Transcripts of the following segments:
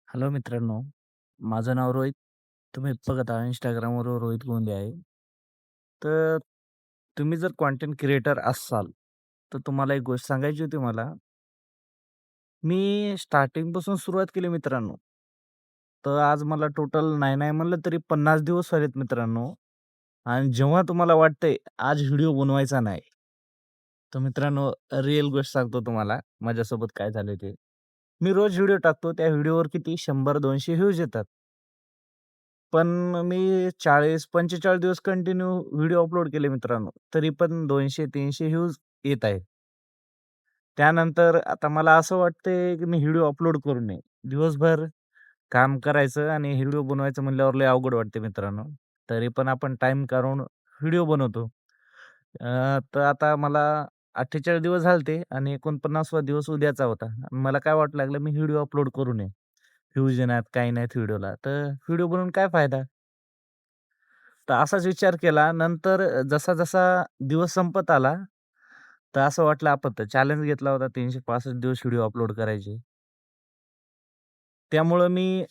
Hello मित्रांनो, माझं नाव रोहित. तुम्ही बघत आहात Instagramवर रोहित गोंदे आहे. तर तुम्ही जर कंटेंट क्रिएटर असाल, तर तुम्हाला एक गोष्ट सांगायची होती मला. मी स्टार्टिंगपासून सुरुवात केली मित्रांनो. तर आज मला टोटल नाही म्हणलं तरी 50 दिवस झालेत मित्रांनो. आणि जेव्हा तुम्हाला वाटतंय आज व्हिडिओ बनवायचा नाही, तर मित्रांनो रिअल गोष्ट सांगतो तुम्हाला माझ्यासोबत काय झालं ते. मी रोज व्हिडिओ टाकतो. त्या व्हिडिओवर किती 100-200 व्ह्यूज येतात. पण मी 40-45 दिवस कंटिन्यू व्हिडिओ अपलोड केले मित्रांनो. तरी पण 200-300 व्ह्यूज येत आहेत. त्यानंतर आता मला असं वाटतंय, की मी व्हिडिओ अपलोड करू नये. दिवसभर काम करायचं आणि व्हिडिओ बनवायचं म्हणल्यावर लय अवघड वाटते मित्रांनो. तरी पण आपण टाईम काढून व्हिडिओ बनवतो. तर आता मला 48 दिवस झालते आणि 49वा दिवस उद्याचा होता. मला काय वाटू लागलं, मी व्हिडिओ अपलोड करू नये. व्ह्यूज येणार, काही नाहीत व्हिडिओला. तर व्हिडिओ बनवून काय फायदा? तर असाच विचार केला. नंतर जसा-जसा दिवस संपत आला, तर असं वाटलं आपण तर चॅलेंज घेतला होता 365 दिवस व्हिडिओ अपलोड करायचे. त्यामुळं मी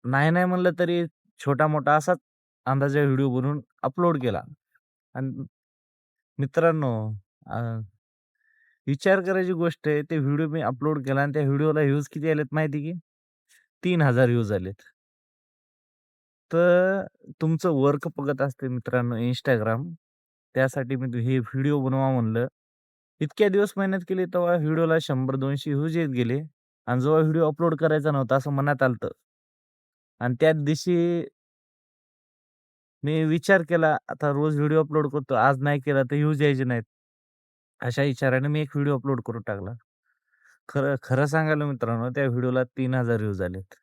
नाही म्हणलं तरी छोटा-मोठा असाच अंदाजे व्हिडिओ बनवून अपलोड केला. आणि मित्रांनो, अ, विचार करायची गोष्ट आहे, ते व्हिडिओ मी अपलोड केला आणि त्या व्हिडिओला व्ह्यूज किती आलेत माहिती आहे की 3000 व्ह्यूज आलेत. तर तुमचं वर्क बघत असते मित्रांनो Instagram. त्यासाठी मी हे व्हिडिओ बनवा म्हणलं. इतक्या दिवस मेहनत केली तेव्हा व्हिडिओला 100-200 व्ह्यूज येत गेले आणि जेव्हा व्हिडिओ अपलोड करायचा नव्हता असं मनात आलं आणि त्याच दिवशी मी विचार केला, आता रोज व्हिडिओ अपलोड करतो. आज नाही केला तर व्ह्यूज यायचे नाहीत. अशा विचाराने मी एक व्हिडिओ अपलोड करून टाकला. खरं खरं सांगायला मित्रांनो, त्या व्हिडिओला 3000 व्ह्यूज आलेत.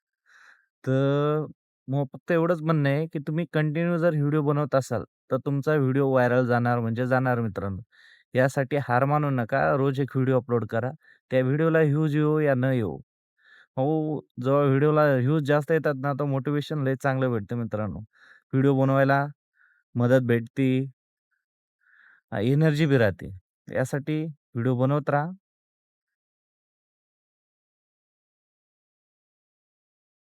तर मग फक्त एवढंच म्हणणं आहे, की तुम्ही कंटिन्यू जर व्हिडिओ बनवत असाल, तर तुमचा व्हिडिओ व्हायरल जाणार म्हणजे जाणार मित्रांनो. यासाठी हार मानू नका. रोज एक व्हिडिओ अपलोड करा. त्या व्हिडिओला व्ह्यूज येवो या न येवो. हो, जेव्हा व्हिडिओला व्ह्यूज जास्त येतात ना, तर मोटिव्हेशन लय चांगलं भेटतं मित्रांनो. व्हिडिओ बनवायला मदत भेटते, एनर्जी बी राहते. यासाठी व्हिडिओ बनवत राहा.